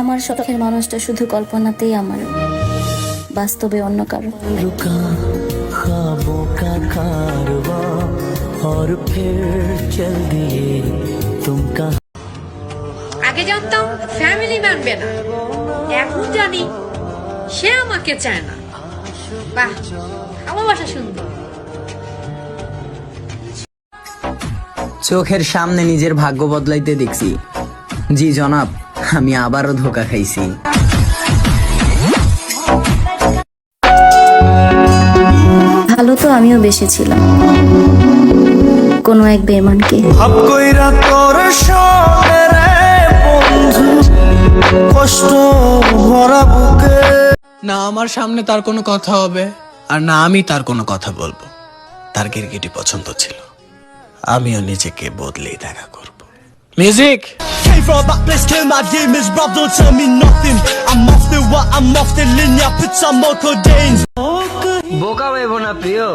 আমার শখের মানুষটা শুধু কল্পনাতেই আমার, বাস্তবে অন্য কারো। रुका ख्वाबों का कारवां और फिर चल दिए तुम कहाँ। আগে জানতাম ফ্যামিলি মানবে না, এখন জানি সে আমাকে চায় না। বাহ, ভালোবাসা সুন্দর। চোখের সামনে নিজের ভাগ্য বদলাইতে দেখছি। জি জনাব, আমি আবারও ধোকা খাইছি। ভালো তো আমিও বেসেছিলাম কোনো এক বেঈমানকে। না আমার সামনে তার কোনো কথা হবে আর না আমি তার কোনো কথা বলবো। তার ক্রিকেটই পছন্দ ছিল, আমিও নিজেকে বদলেই দেখা করব। Music Came from a back place, kill my demons, bruv, don't tell me nothing. I'm off the what, I'm off the linear, put some more codeine. বোকা হইব না প্রিয়,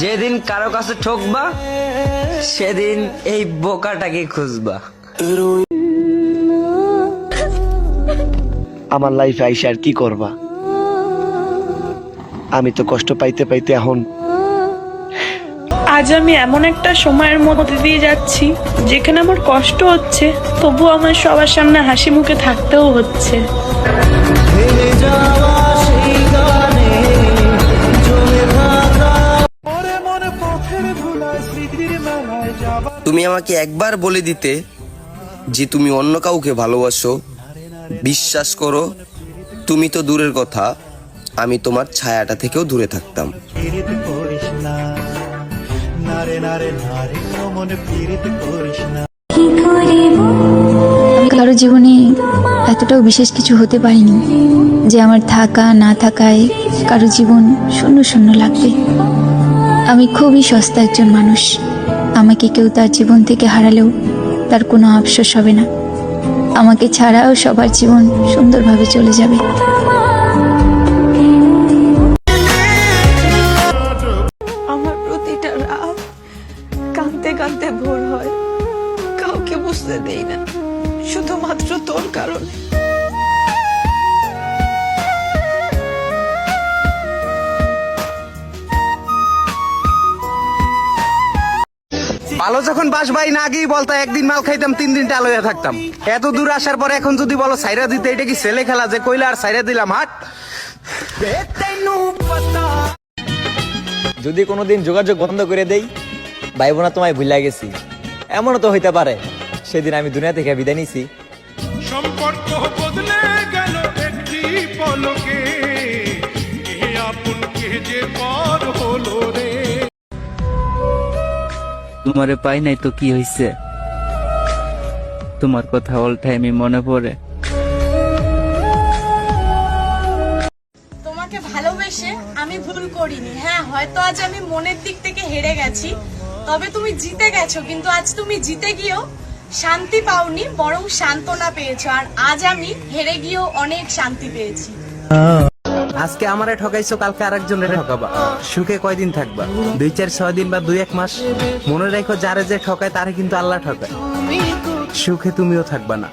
যেদিন কারো কাছে ঠকবা সেদিন এই বোকাটাকে খুঁজবা। আমার লাইফে আইসা আর কি করবা? আমি তো কষ্ট পাইতে পাইতে এখন। আজ আমি এমন একটা সময়ের মধ্যে দিয়ে যাচ্ছি যেখানে আমার কষ্ট হচ্ছে, তবু আমার সবার সামনে হাসি মুখে থাকতেও হচ্ছে। তুমি আমাকে একবার বলে দিতে যে তুমি অন্য কাউকে ভালোবাসো, বিশ্বাস করো, তুমি তো দূরের কথা, আমি তোমার ছায়াটা থেকেও দূরে থাকতাম। আমি কারো জীবনে এতটাও বিশেষ কিছু হতে পারিনি যে আমার থাকা না থাকায় কারো জীবন শূন্য শূন্য লাগবে। আমি খুবই সস্তা একজন মানুষ, আমাকে কেউ তার জীবন থেকে হারালেও তার কোনো আফসোস হবে না। আমাকে ছাড়াও সবার জীবন সুন্দরভাবে চলে যাবে। আমার প্রতিটা রাত কাঁদতে কাঁদতে ভোর হয়, কাউকে বুঝতে দেই না, শুধুমাত্র তোর কারণে। ভালো যখন বাসবাই না আগেই বলতো একদিন মাল খাইতাম 3 দিন টাল হয়ে থাকতাম। এত দূর আসার পর এখন যদি বলো সাইরা দিতে, এটা কি ছেলে খেলা যে কইলা আর সাইরা দিলাম? হাট। যদি কোনোদিন যোগাযোগ বন্ধ করে দেই, ভাই বোনা তোমায় ভুলে গেছি, এমনও তো হইতে পারে সেদিন আমি দুনিয়া থেকে বিদায় নিছি। সম্পর্ক বদলে গেল একটি পলকে, কে আপন কে যে পর হলো রে। তোমারে পাই নাই তো কি হইছে, তোমার কথা অল টাইমই মনে পড়ে। তোমাকে ভালোবেসে আমি ভুল করিনি। হ্যাঁ, হয়তো আজ আমি মনের দিক থেকে হেরে গেছি, তবে তুমি জিতে গেছো। কিন্তু আজ তুমি জিতে গিয়েও শান্তি পাওনি, বরং সান্ত্বনা পেয়েছো। আর আজ আমি হেরে গিয়েও অনেক শান্তি পেয়েছি। আজকে আমারে ঠকাইছো, কালকে আরেকজনের ঠকাবা। সুখে কয়দিন থাকবা? 2, 4, 6 দিন বা 2, 1 মাস। মনে রাখো, যারে যে ঠকায় তারে কিন্তু আল্লাহ ঠকায়। সুখে তুমিও থাকবা না।